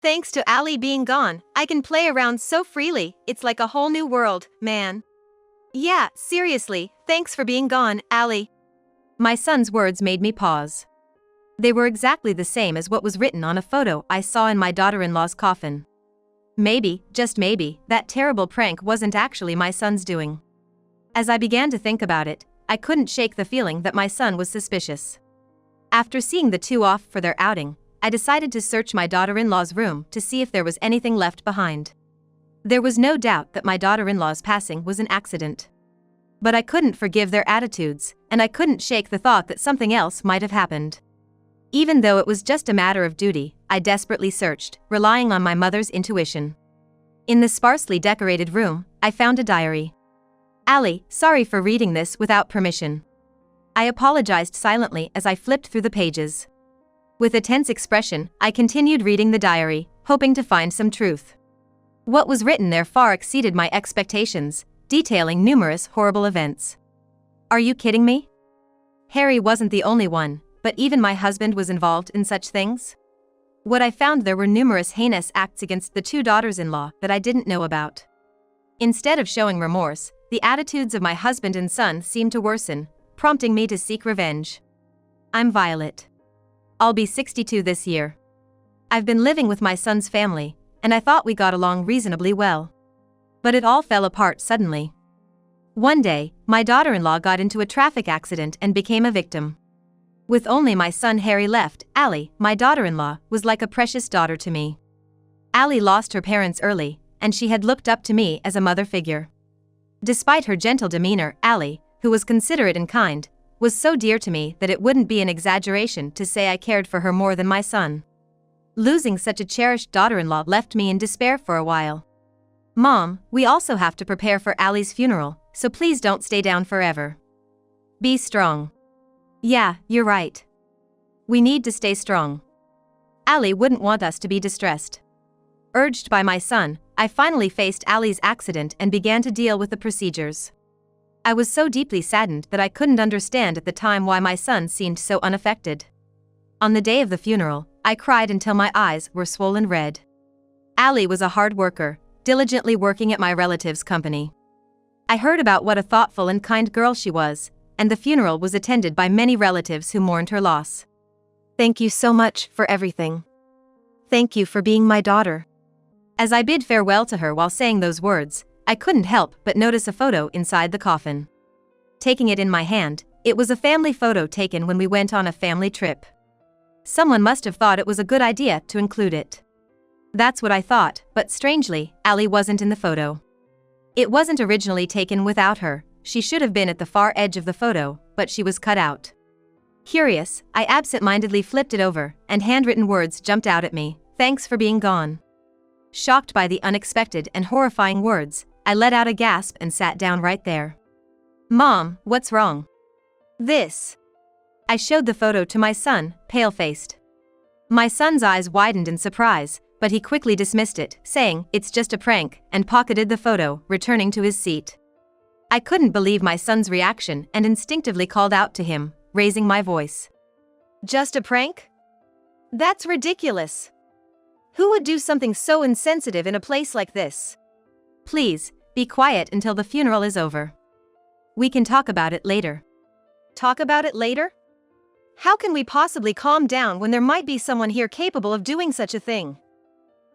Thanks to Ali being gone, I can play around so freely, it's like a whole new world, man. Yeah, seriously, thanks for being gone, Ali. My son's words made me pause. They were exactly the same as what was written on a photo I saw in my daughter-in-law's coffin. Maybe, just maybe, that terrible prank wasn't actually my son's doing. As I began to think about it, I couldn't shake the feeling that my son was suspicious. After seeing the two off for their outing, I decided to search my daughter-in-law's room to see if there was anything left behind. There was no doubt that my daughter-in-law's passing was an accident. But I couldn't forgive their attitudes, and I couldn't shake the thought that something else might have happened. Even though it was just a matter of duty, I desperately searched, relying on my mother's intuition. In the sparsely decorated room, I found a diary. Ali, sorry for reading this without permission. I apologized silently as I flipped through the pages. With a tense expression, I continued reading the diary, hoping to find some truth. What was written there far exceeded my expectations, detailing numerous horrible events. Are you kidding me? Harry wasn't the only one, but even my husband was involved in such things? What I found there were numerous heinous acts against the two daughters-in-law that I didn't know about. Instead of showing remorse, the attitudes of my husband and son seemed to worsen, prompting me to seek revenge. I'm Violet. I'll be 62 this year. I've been living with my son's family, and I thought we got along reasonably well. But it all fell apart suddenly. One day, my daughter-in-law got into a traffic accident and became a victim. With only my son Harry left, Ali, my daughter-in-law, was like a precious daughter to me. Ali lost her parents early, and she had looked up to me as a mother figure. Despite her gentle demeanor, Ali, who was considerate and kind, was so dear to me that it wouldn't be an exaggeration to say I cared for her more than my son. Losing such a cherished daughter-in-law left me in despair for a while. Mom, we also have to prepare for Ali's funeral, so please don't stay down forever. Be strong. Yeah, you're right. We need to stay strong. Ali wouldn't want us to be distressed. Urged by my son, I finally faced Ali's accident and began to deal with the procedures. I was so deeply saddened that I couldn't understand at the time why my son seemed so unaffected. On the day of the funeral, I cried until my eyes were swollen red. Ali was a hard worker, diligently working at my relative's company. I heard about what a thoughtful and kind girl she was, and the funeral was attended by many relatives who mourned her loss. Thank you so much for everything. Thank you for being my daughter. As I bid farewell to her while saying those words, I couldn't help but notice a photo inside the coffin. Taking it in my hand, it was a family photo taken when we went on a family trip. Someone must have thought it was a good idea to include it. That's what I thought, but strangely, Ali wasn't in the photo. It wasn't originally taken without her. She should have been at the far edge of the photo, but she was cut out. Curious, I absent-mindedly flipped it over, and handwritten words jumped out at me, "Thanks for being gone." Shocked by the unexpected and horrifying words, I let out a gasp and sat down right there. Mom, what's wrong? This. I showed the photo to my son, pale-faced. My son's eyes widened in surprise, but he quickly dismissed it, saying, "It's just a prank," and pocketed the photo, returning to his seat. I couldn't believe my son's reaction and instinctively called out to him, raising my voice. Just a prank? That's ridiculous. Who would do something so insensitive in a place like this? Please, be quiet until the funeral is over. We can talk about it later. Talk about it later? How can we possibly calm down when there might be someone here capable of doing such a thing?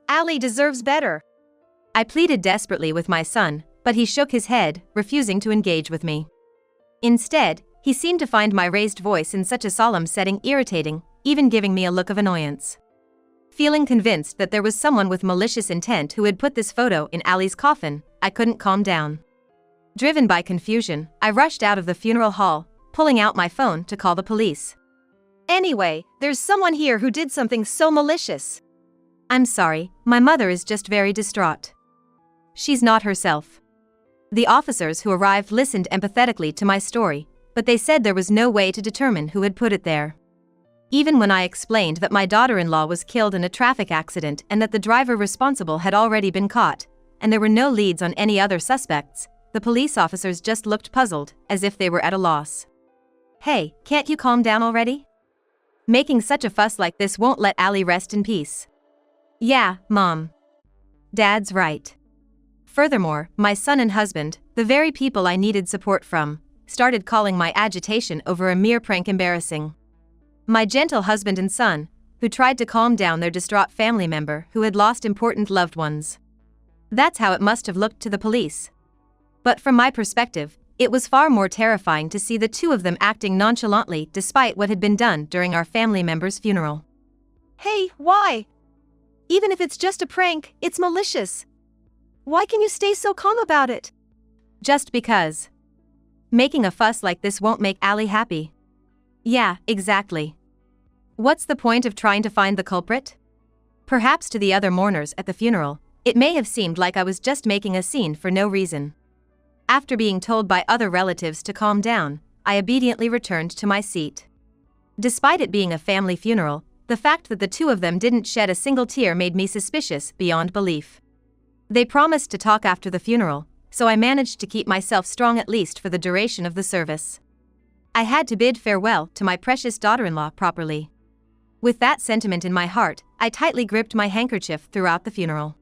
Ali deserves better. I pleaded desperately with my son, but he shook his head, refusing to engage with me. Instead, he seemed to find my raised voice in such a solemn setting irritating, even giving me a look of annoyance. Feeling convinced that there was someone with malicious intent who had put this photo in Ali's coffin, I couldn't calm down. Driven by confusion, I rushed out of the funeral hall, pulling out my phone to call the police. Anyway, there's someone here who did something so malicious. I'm sorry, my mother is just very distraught. She's not herself. The officers who arrived listened empathetically to my story, but they said there was no way to determine who had put it there. Even when I explained that my daughter-in-law was killed in a traffic accident and that the driver responsible had already been caught, and there were no leads on any other suspects, the police officers just looked puzzled, as if they were at a loss. Hey, can't you calm down already? Making such a fuss like this won't let Ali rest in peace. Yeah, Mom. Dad's right. Furthermore, my son and husband, the very people I needed support from, started calling my agitation over a mere prank embarrassing. My gentle husband and son, who tried to calm down their distraught family member who had lost important loved ones. That's how it must have looked to the police. But from my perspective, it was far more terrifying to see the two of them acting nonchalantly despite what had been done during our family member's funeral. Hey, why? Even if it's just a prank, it's malicious. Why can you stay so calm about it? Just because. Making a fuss like this won't make Allie happy. Yeah, exactly. What's the point of trying to find the culprit? Perhaps to the other mourners at the funeral, it may have seemed like I was just making a scene for no reason. After being told by other relatives to calm down, I obediently returned to my seat. Despite it being a family funeral, the fact that the two of them didn't shed a single tear made me suspicious beyond belief. They promised to talk after the funeral, so I managed to keep myself strong at least for the duration of the service. I had to bid farewell to my precious daughter-in-law properly. With that sentiment in my heart, I tightly gripped my handkerchief throughout the funeral.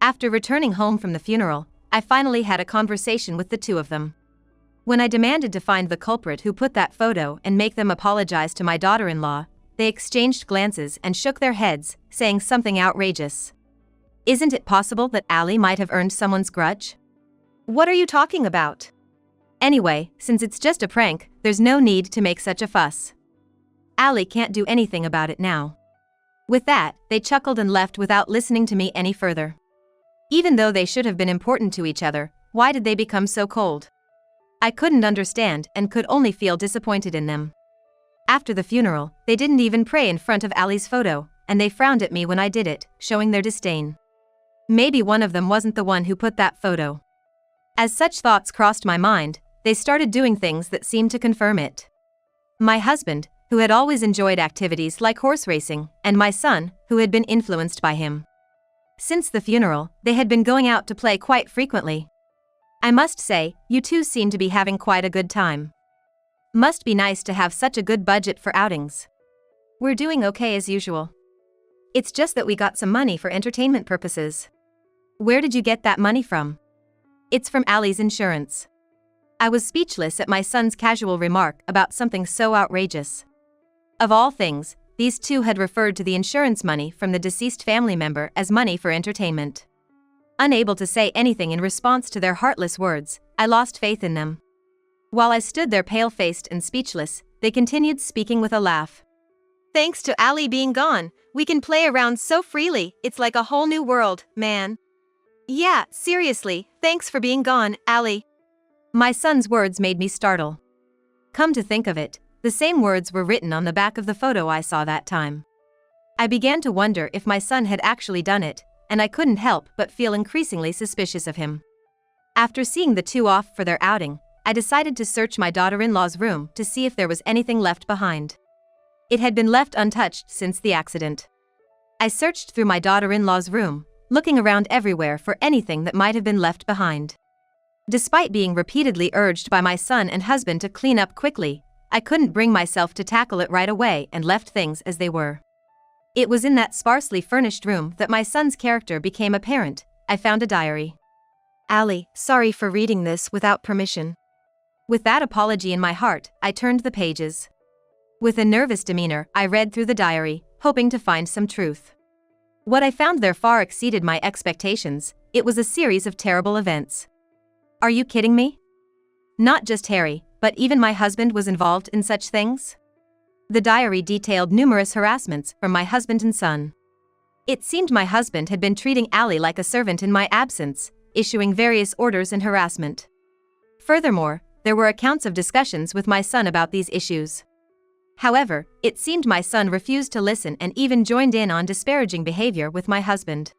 After returning home from the funeral, I finally had a conversation with the two of them. When I demanded to find the culprit who put that photo and make them apologize to my daughter-in-law, they exchanged glances and shook their heads, saying something outrageous. Isn't it possible that Allie might have earned someone's grudge? What are you talking about? Anyway, since it's just a prank, there's no need to make such a fuss. Allie can't do anything about it now. With that, they chuckled and left without listening to me any further. Even though they should have been important to each other, why did they become so cold? I couldn't understand and could only feel disappointed in them. After the funeral, they didn't even pray in front of Allie's photo, and they frowned at me when I did it, showing their disdain. Maybe one of them wasn't the one who put that photo. As such thoughts crossed my mind, they started doing things that seemed to confirm it. My husband, who had always enjoyed activities like horse racing, and my son, who had been influenced by him. Since the funeral, they had been going out to play quite frequently. I must say, you two seem to be having quite a good time. Must be nice to have such a good budget for outings. We're doing okay as usual. It's just that we got some money for entertainment purposes. Where did you get that money from? It's from Allie's insurance. I was speechless at my son's casual remark about something so outrageous. Of all things, these two had referred to the insurance money from the deceased family member as money for entertainment. Unable to say anything in response to their heartless words, I lost faith in them. While I stood there pale-faced and speechless, they continued speaking with a laugh. Thanks to Allie being gone, we can play around so freely, it's like a whole new world, man. Yeah, seriously, thanks for being gone, Allie. My son's words made me startle. Come to think of it, the same words were written on the back of the photo I saw that time. I began to wonder if my son had actually done it, and I couldn't help but feel increasingly suspicious of him. After seeing the two off for their outing, I decided to search my daughter-in-law's room to see if there was anything left behind. It had been left untouched since the accident. I searched through my daughter-in-law's room, looking around everywhere for anything that might have been left behind. Despite being repeatedly urged by my son and husband to clean up quickly, I couldn't bring myself to tackle it right away and left things as they were. It was in that sparsely furnished room that my son's character became apparent. I found a diary. Allie, sorry for reading this without permission. With that apology in my heart, I turned the pages. With a nervous demeanor, I read through the diary, hoping to find some truth. What I found there far exceeded my expectations. It was a series of terrible events. Are you kidding me? Not just Harry, but even my husband was involved in such things? The diary detailed numerous harassments from my husband and son. It seemed my husband had been treating Allie like a servant in my absence, issuing various orders and harassment. Furthermore, there were accounts of discussions with my son about these issues. However, it seemed my son refused to listen and even joined in on disparaging behavior with my husband.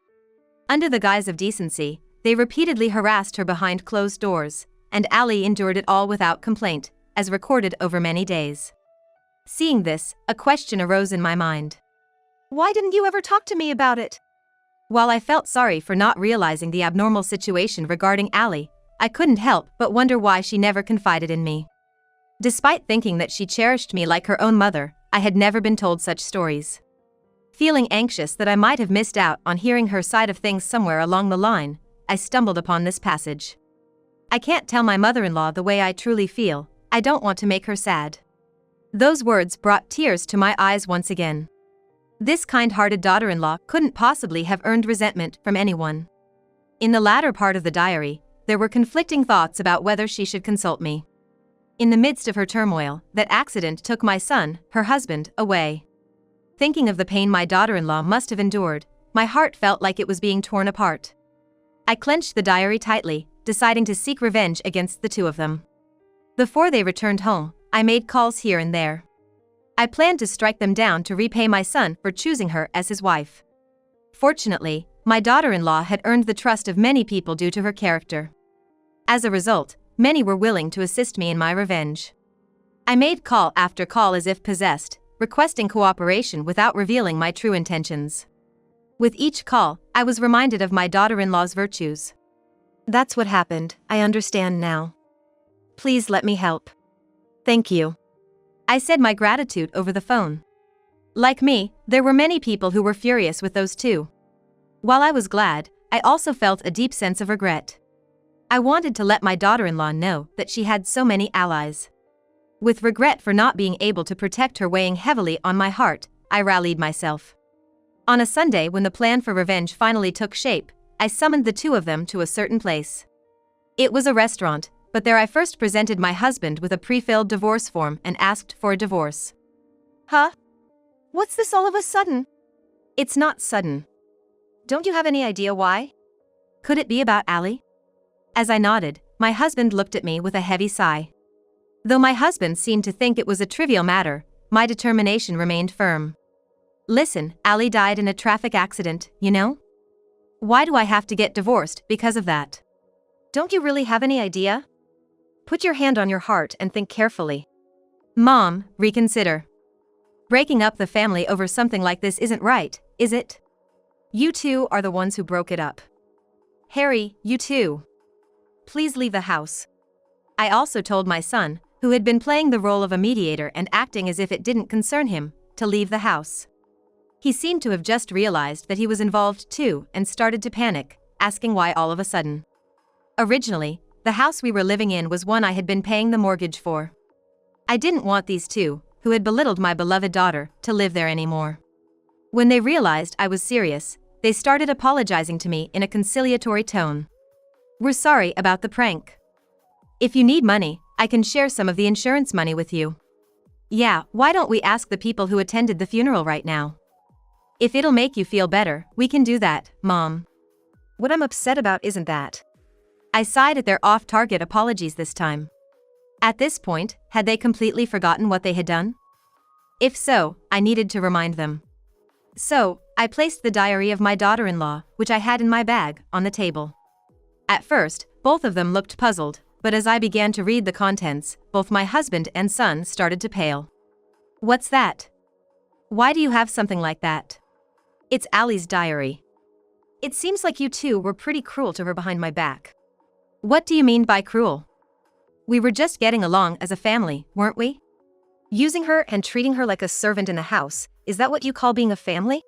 Under the guise of decency, they repeatedly harassed her behind closed doors, and Allie endured it all without complaint, as recorded over many days. Seeing this, a question arose in my mind. Why didn't you ever talk to me about it? While I felt sorry for not realizing the abnormal situation regarding Allie, I couldn't help but wonder why she never confided in me. Despite thinking that she cherished me like her own mother, I had never been told such stories. Feeling anxious that I might have missed out on hearing her side of things somewhere along the line, I stumbled upon this passage. I can't tell my mother-in-law the way I truly feel, I don't want to make her sad. Those words brought tears to my eyes once again. This kind-hearted daughter-in-law couldn't possibly have earned resentment from anyone. In the latter part of the diary, there were conflicting thoughts about whether she should consult me. In the midst of her turmoil, that accident took my son, her husband, away. Thinking of the pain my daughter-in-law must have endured, my heart felt like it was being torn apart. I clenched the diary tightly, deciding to seek revenge against the two of them. Before they returned home, I made calls here and there. I planned to strike them down to repay my son for choosing her as his wife. Fortunately, my daughter-in-law had earned the trust of many people due to her character. As a result, many were willing to assist me in my revenge. I made call after call as if possessed, requesting cooperation without revealing my true intentions. With each call, I was reminded of my daughter-in-law's virtues. That's what happened, I understand now. Please let me help. Thank you. I said my gratitude over the phone. Like me, there were many people who were furious with those two. While I was glad, I also felt a deep sense of regret. I wanted to let my daughter-in-law know that she had so many allies. With regret for not being able to protect her weighing heavily on my heart, I rallied myself. On a Sunday when the plan for revenge finally took shape, I summoned the two of them to a certain place. It was a restaurant, but there I first presented my husband with a pre-filled divorce form and asked for a divorce. Huh? What's this all of a sudden? It's not sudden. Don't you have any idea why? Could it be about Allie? As I nodded, my husband looked at me with a heavy sigh. Though my husband seemed to think it was a trivial matter, my determination remained firm. Listen, Allie died in a traffic accident, you know? Why do I have to get divorced because of that? Don't you really have any idea? Put your hand on your heart and think carefully. Mom, reconsider. Breaking up the family over something like this isn't right, is it? You two are the ones who broke it up. Harry, you too. Please leave the house. I also told my son, who had been playing the role of a mediator and acting as if it didn't concern him, to leave the house. He seemed to have just realized that he was involved too and started to panic, asking why all of a sudden. Originally, the house we were living in was one I had been paying the mortgage for. I didn't want these two, who had belittled my beloved daughter, to live there anymore. When they realized I was serious, they started apologizing to me in a conciliatory tone. We're sorry about the prank. If you need money, I can share some of the insurance money with you. Yeah, why don't we ask the people who attended the funeral right now? If it'll make you feel better, we can do that, Mom. What I'm upset about isn't that. I sighed at their off-target apologies this time. At this point, had they completely forgotten what they had done? If so, I needed to remind them. So, I placed the diary of my daughter-in-law, which I had in my bag, on the table. At first, both of them looked puzzled, but as I began to read the contents, both my husband and son started to pale. What's that? Why do you have something like that? It's Allie's diary. It seems like you two were pretty cruel to her behind my back. What do you mean by cruel? We were just getting along as a family, weren't we? Using her and treating her like a servant in the house, is that what you call being a family?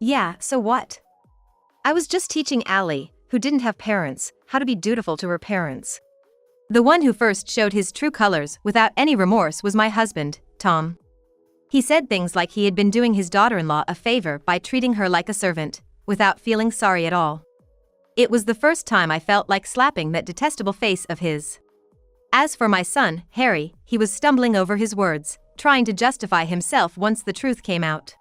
Yeah, so what? I was just teaching Allie, who didn't have parents, how to be dutiful to her parents. The one who first showed his true colors without any remorse was my husband, Tom. He said things like he had been doing his daughter-in-law a favor by treating her like a servant, without feeling sorry at all. It was the first time I felt like slapping that detestable face of his. As for my son, Harry, he was stumbling over his words, trying to justify himself once the truth came out.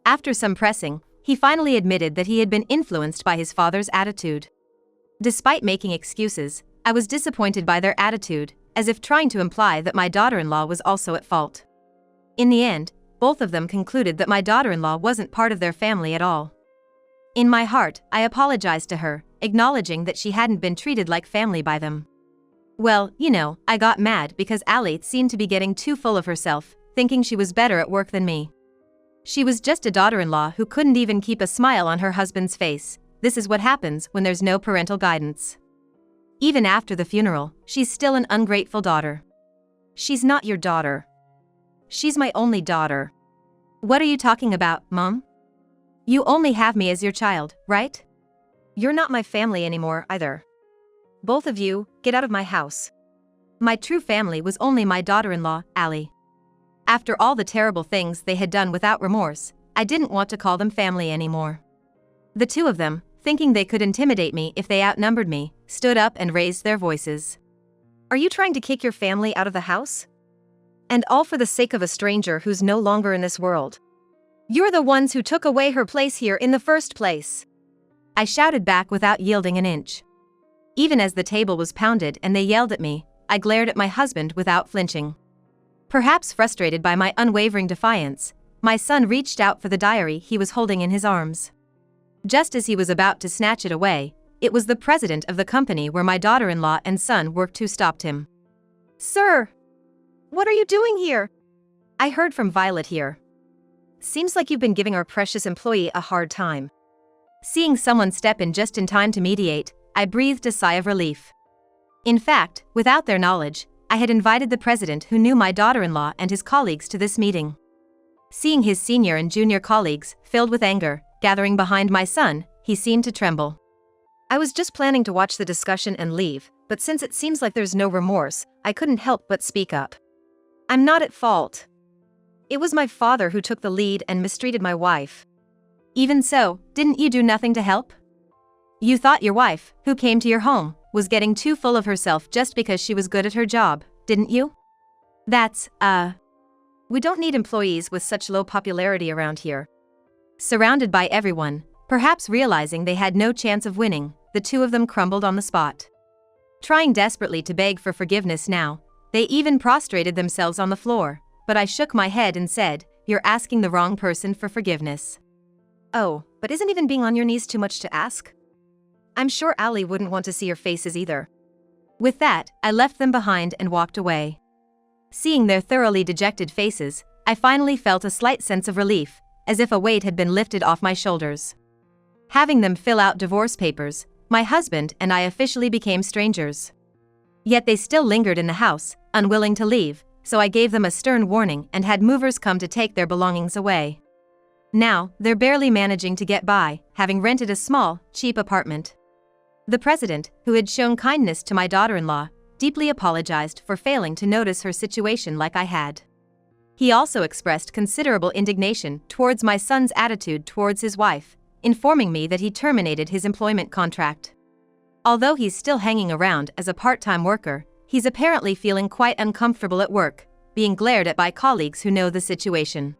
After some pressing, he finally admitted that he had been influenced by his father's attitude. Despite making excuses, I was disappointed by their attitude, as if trying to imply that my daughter-in-law was also at fault. In the end, both of them concluded that my daughter-in-law wasn't part of their family at all. In my heart, I apologized to her, acknowledging that she hadn't been treated like family by them. Well, you know, I got mad because Allie seemed to be getting too full of herself, thinking she was better at work than me. She was just a daughter-in-law who couldn't even keep a smile on her husband's face. This is what happens when there's no parental guidance. Even after the funeral, she's still an ungrateful daughter. She's not your daughter. She's my only daughter. What are you talking about, Mom? You only have me as your child, right? You're not my family anymore either. Both of you, get out of my house. My true family was only my daughter-in-law, Allie. After all the terrible things they had done without remorse, I didn't want to call them family anymore. The two of them, thinking they could intimidate me if they outnumbered me, stood up and raised their voices. Are you trying to kick your family out of the house? And all for the sake of a stranger who's no longer in this world. You're the ones who took away her place here in the first place. I shouted back without yielding an inch. Even as the table was pounded and they yelled at me, I glared at my husband without flinching. Perhaps frustrated by my unwavering defiance, my son reached out for the diary he was holding in his arms. Just as he was about to snatch it away, it was the president of the company where my daughter-in-law and son worked who stopped him. Sir! What are you doing here? I heard from Violet here. Seems like you've been giving our precious employee a hard time. Seeing someone step in just in time to mediate, I breathed a sigh of relief. In fact, without their knowledge, I had invited the president who knew my daughter-in-law and his colleagues to this meeting. Seeing his senior and junior colleagues, filled with anger, gathering behind my son, he seemed to tremble. I was just planning to watch the discussion and leave, but since it seems like there's no remorse, I couldn't help but speak up. I'm not at fault. It was my father who took the lead and mistreated my wife. Even so, didn't you do nothing to help? You thought your wife, who came to your home, was getting too full of herself just because she was good at her job, didn't you? We don't need employees with such low popularity around here. Surrounded by everyone, perhaps realizing they had no chance of winning, the two of them crumbled on the spot. Trying desperately to beg for forgiveness now, they even prostrated themselves on the floor, but I shook my head and said, "You're asking the wrong person for forgiveness." Oh, but isn't even being on your knees too much to ask? I'm sure Allie wouldn't want to see your faces either. With that, I left them behind and walked away. Seeing their thoroughly dejected faces, I finally felt a slight sense of relief, as if a weight had been lifted off my shoulders. Having them fill out divorce papers, my husband and I officially became strangers. Yet they still lingered in the house, unwilling to leave, so I gave them a stern warning and had movers come to take their belongings away. Now, they're barely managing to get by, having rented a small, cheap apartment. The president, who had shown kindness to my daughter-in-law, deeply apologized for failing to notice her situation like I had. He also expressed considerable indignation towards my son's attitude towards his wife, informing me that he terminated his employment contract. Although he's still hanging around as a part-time worker, he's apparently feeling quite uncomfortable at work, being glared at by colleagues who know the situation.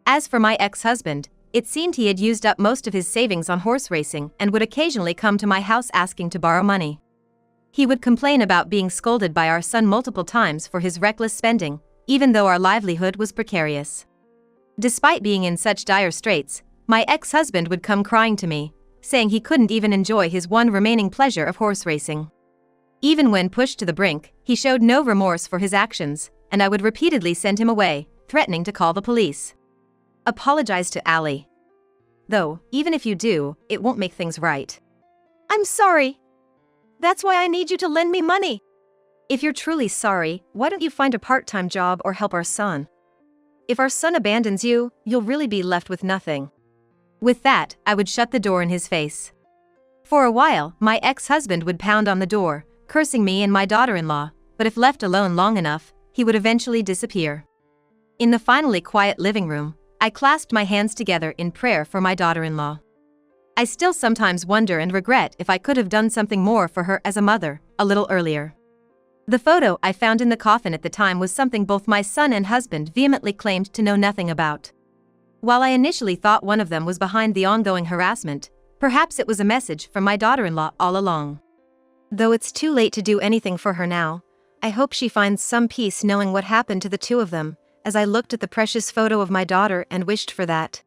As for my ex-husband, it seemed he had used up most of his savings on horse racing and would occasionally come to my house asking to borrow money. He would complain about being scolded by our son multiple times for his reckless spending, even though our livelihood was precarious. Despite being in such dire straits, my ex-husband would come crying to me, saying he couldn't even enjoy his one remaining pleasure of horse racing. Even when pushed to the brink, he showed no remorse for his actions, and I would repeatedly send him away, threatening to call the police. Apologize to Allie. Though, even if you do, it won't make things right. I'm sorry. That's why I need you to lend me money. If you're truly sorry, why don't you find a part-time job or help our son? If our son abandons you, you'll really be left with nothing. With that, I would shut the door in his face. For a while, my ex-husband would pound on the door, cursing me and my daughter-in-law, but if left alone long enough, he would eventually disappear. In the finally quiet living room, I clasped my hands together in prayer for my daughter-in-law. I still sometimes wonder and regret if I could have done something more for her as a mother, a little earlier. The photo I found in the coffin at the time was something both my son and husband vehemently claimed to know nothing about. While I initially thought one of them was behind the ongoing harassment, perhaps it was a message from my daughter-in-law all along. Though it's too late to do anything for her now, I hope she finds some peace knowing what happened to the two of them, as I looked at the precious photo of my daughter and wished for that.